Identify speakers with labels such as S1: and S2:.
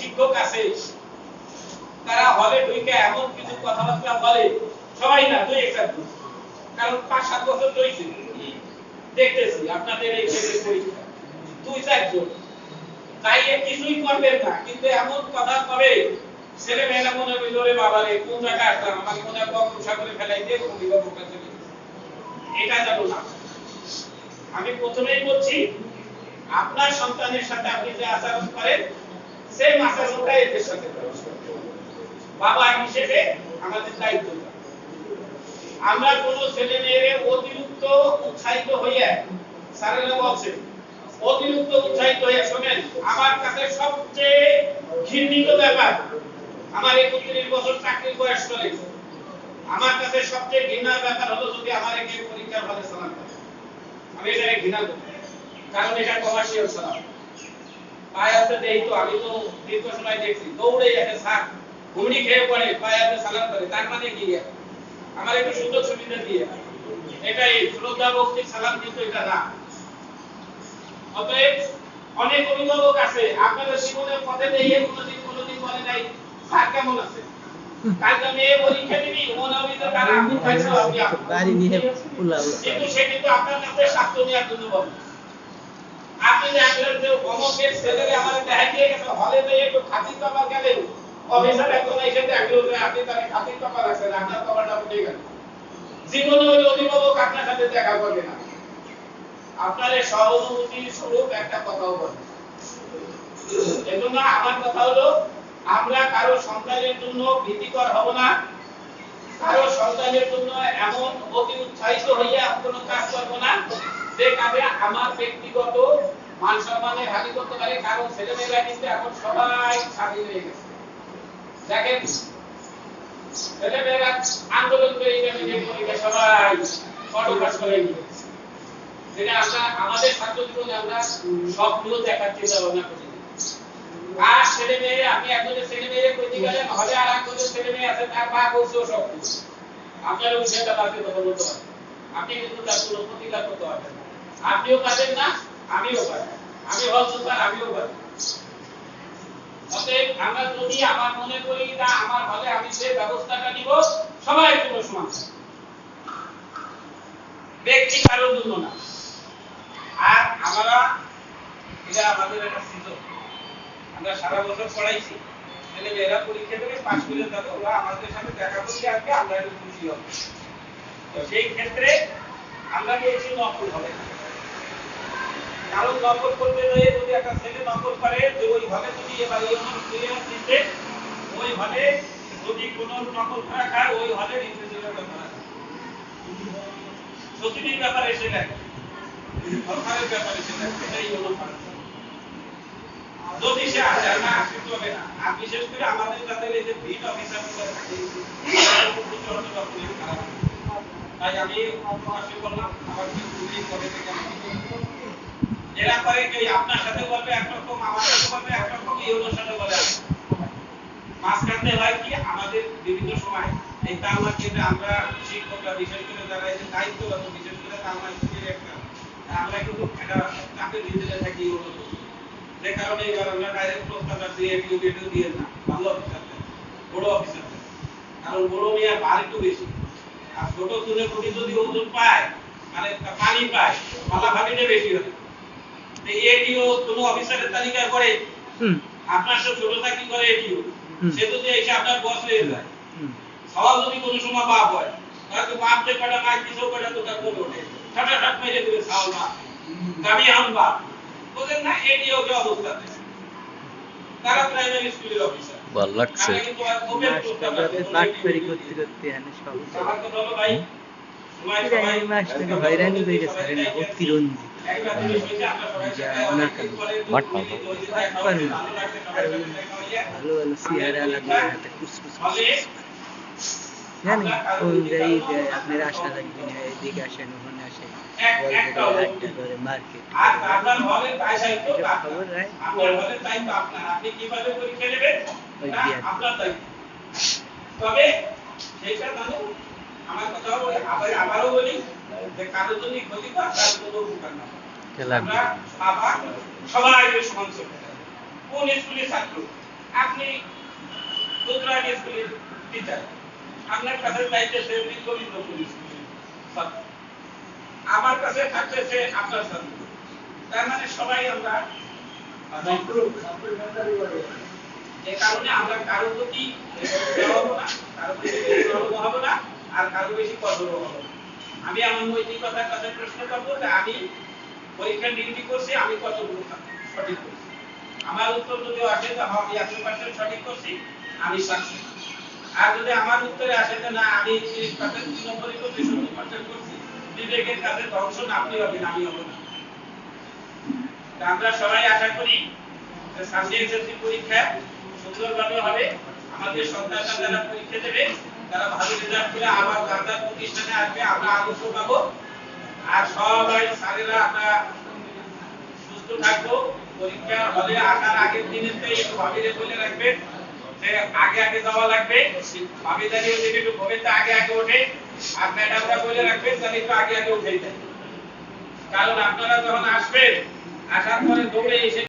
S1: শিক্ষক আছে তারা হলে ঢুকে এমন কিছু কথাবার্তা বলে, সবাই না দুই একটা, কারণ 5-7 বছর ধরেছি দেখতেছি আপনাদের এই ক্ষেত্রে পরীক্ষা 2-4 জন তাই কিছুই করবেন না, কিন্তু এমন কথা কবে ছেলে মেয়েরা মনে ভিতরে বাবারে কোন জায়গা আসলাম, আমাকে মনে হয় বঙ্গোপসাগরে করে ফেলাই দিয়ে ভূমিকম্প চলে, এটা জানো না। আমি প্রথমেই বলছি আপনার সন্তানের সাথে আপনি যে আচরণ করেন সেই আচরণটা এদের সাথে করেন। বাবা হিসেবে আমাদের দায়িত্ব, আমরা কোন ছেলে মেয়েরে অতিরিক্ত উৎসাহিত হইয়া, স্যারেরা বলছেন অতিরিক্ত উৎসাহিত হইয়া, শোনেন আমার কাছে সবচেয়ে ঘৃণিত ব্যাপার, আমার 31 বছর চাকরির বয়স চলে, আমার কাছে সবচেয়ে ঘৃণার ব্যাপার হলো যদি আমার কেউ পরীক্ষার হলে সালাম করে, আমি এটাকে ঘৃণা করি, কারণ এটা কমার্শিয়াল সালাম। পায়াতে দেই তো আমি তো দীর্ঘ সময় দেখছি দৌড়ে এসে স্যার ঘুমড়ি খেয়ে পড়ে পায়াতে সালাম করে, তার মানে কি আমার একটু সুযোগ সুবিধা দিয়ে, এটাই শ্রদ্ধা ভক্তি সালাম, কিন্তু এটা না। অতএব অনেক অভিভাবক আছে আপনাদের জীবনের পথে দিয়ে কোনোদিন বলে নাই স্যার কেমন আছে, কালকে মেয়ে পরীক্ষা দিবি মনে হবে তো তার আপনি খাইছো আপনি গাড়ি নিয়ে ফুলাও, কিন্তু সে কিন্তু আপনার কাছে স্বাস্থ্য নেওয়ার জন্য বলে। আপনি দেখলেন যে অমকের ছেলেরে আমার দেখা দিয়ে গেছে হলে যে একটু খাতির পাবার গেলে অফিসার একজন এসে দেখলো যে আপনি তাকে খাতির পাবার আছে, আপনার পাবারটা উঠে গেল, জীবনে ওই অভিভাবক আপনার সাথে দেখা করবে না, আপনার এই সহানুভূতি স্বরূপ একটা কথাও বলে। এজন্য আমার কথা হলো আমরা কারো সন্তানের জন্য ভীতিকর হব না, কারো সন্তানের জন্য এমন অতি উৎসাহিত হইয়া কোনো কাজ করব না যে কাজে আমার ব্যক্তিগত মান সম্মানের হানি করতে পারে। কারণ ছেলেমেয়েরা কিন্তু এখন সবাই স্বাধীন হয়ে গেছে, দেখেন ছেলেমেয়েরা আন্দোলন করে সবাই ফটোকাজ করে নিয়েছে, যেটা আমরা আমাদের ছাত্র জীবনে আমরা সবগুলো দেখার চেষ্টা ভাবনা করি। আর ছেলে মেয়ে আপনি একজনের ছেলে মেয়ে কইতে গেলেন হলে আর একজনের ছেলে মেয়ে আছে তার মা বলছে সব কিছু, আপনার ওই ছেলেটা বাকি কথা বলতে পারেন, আপনি কিন্তু তার কোনো প্রতিকার করতে পারবেন না, আপনিও পারেন না আমিও পারি, আমি বলছি স্যার আমিও পারি। অতএব আমরা যদি আমার মনে করি না আমার হলে আমি যে ব্যবস্থাটা নিব সবাই জন্য সমান, ব্যক্তি কারোর জন্য না। আর আমরা এটা আমাদের একটা সুযোগ, আমরা সারা বছর পড়াইছি, ছেলে মেয়েরা পরীক্ষা দেবে পাস করে যাবে, ওরা আমাদের সাথে দেখা করতে আসবে, আমরা একটু খুশি হব। তো সেই ক্ষেত্রে আমরা বলছি নকল হবে না, কারণ নকল করতে গিয়ে যদি একটা ছেলে নকল করে যে ওইভাবে যদি এবার ক্লিয়ার দিতে ওইভাবে যদি কোনো নকল করা খায় ওই হলে রিফ্রিজারেটর ব্যাপার আছে, সত্যিই ব্যাপার এসে লাগে, সরকারের ব্যাপার এসে লাগে, এটাই হলো যদি সে আসে না আসতে হবে না। আর বিশেষ করে আমাদের যাদের এই যে বিট অফিসারগুলো থাকে তাই আমি প্রকাশে বললাম আমার কি করে থেকে এরা করে কি আপনার সাথে বলবে একরকম, আমার সাথে বলবে একরকম, এই ওর সাথে বলে মাঝখানে হয় কি আমাদের বিভিন্ন সময় এই তালমা কেন্দ্রে আমরা শিক্ষকরা বিশেষ করে যারা এই দায়িত্বরত বিশেষ করে তালমা স্কুলের একটা আমরা কিন্তু একটা চাকরি ভিতরে থাকি, যে কারণে এবার আমরা ডাইরেক্ট প্রস্তাবটা দিয়ে ভিডিও দিয়ে না ভালো অফিসার বড় অফিসার, কারণ বড় মেয়ে বার একটু বেশি, আর ছোট তুলে কোটি যদি ওজন পায় মানে পানি পায় পালা ভাবিটা বেশি হয়, তো এটিও কোনো অফিসারের তালিকা করে আপনার সব ছোট চাকরি করে এটিও, সে যদি এসে আপনার বস হয়ে যায়, সওয়াল যদি কোনো সময় বাপ হয় তাহলে তো বাপ যে কটা মাইক দিছো কটা তো তার করে ওঠে ছাটা ছাট মেরে দেবে সাওয়াল বাপ দাবি আনবা, বুঝেন না, এটিও কি অবস্থা, তারা প্রাইমারি স্কুলের অফিসার
S2: ভালো লাগছে মাস্টারদের বাটপারি করতে করতে এনে সব সবাই মাস্টারকে হয়রানি করে গেছে না অতিরঞ্জিত বাটপার ভালো ভালো চেহারা লাগবে হাতে কুচকুচ জানি ওই যাই আপনার আশা লাগবে না, এদিকে আসেন ওখানে আসেন একটা করে মার্কেট খবর রায়
S1: আপনি কিভাবে পরীক্ষা নেবেন আপনার দায়িত্ব, তবে সেটা জানো আমার কথা আবারও বলি যে কারোর জন্য ক্ষতিকর কারোর জন্য উপকার না, আমরা সবাই সমান চলতে কোন স্কুলের ছাত্র আপনি গুজরাট স্কুলের টিচার, আপনার কাছে চাইতেছে গোবিন্দ পুলিশ ছাত্র, আমার কাছে থাকতেছে আপনার ছাত্র। তার মানে সবাই আমরা যে কারণে আমরা কারো প্রতি হবো না, কারো প্রতি হবো না, আর কারো বেশি কঠোর হবো না। আমি আমার নৈতিকতার কাছে প্রশ্ন করবো যে আমি পরীক্ষা ডিউটি করছি, আমি কতটুকু সঠিক করছি। আমার উত্তর যদি আসে যে আমি 100% সঠিক করছি, আমি সাকসেস। আর যদি আমার উত্তরে আসে যে না আমি 30% 3 নম্বরই করছি, 70% করছি, বিবেকের কাছে ধ্বংস আপনি হবেন, আমি হব না। আমরা সবাই আশা করি যে সামনে এসএসসি পরীক্ষা সুন্দরভাবে হবে। আমাদের সন্তানরা যারা পরীক্ষা দেবে তারা ভালো রেজাল্ট করে আবার গার্ডার প্রতিষ্ঠানে আসবে, আমরা আদর্শ পাবো। আর সবাই স্যারেরা আমরা সুস্থ থাকবো। পরীক্ষা হলে আসার আগের দিনেতেই একটু ভাবিরে বলে রাখবেন যে আগে আগে যাওয়া লাগবে, ভাবি দাঁড়িয়ে ওদিকে একটু ভবিতে আগে আগে ওঠে, আর ম্যাডামরা বলে রাখবেন তাহলে একটু আগে আগে উঠে যায়। কারণ আপনারা যখন আসবেন, আসার পরে দৌড়ে এসে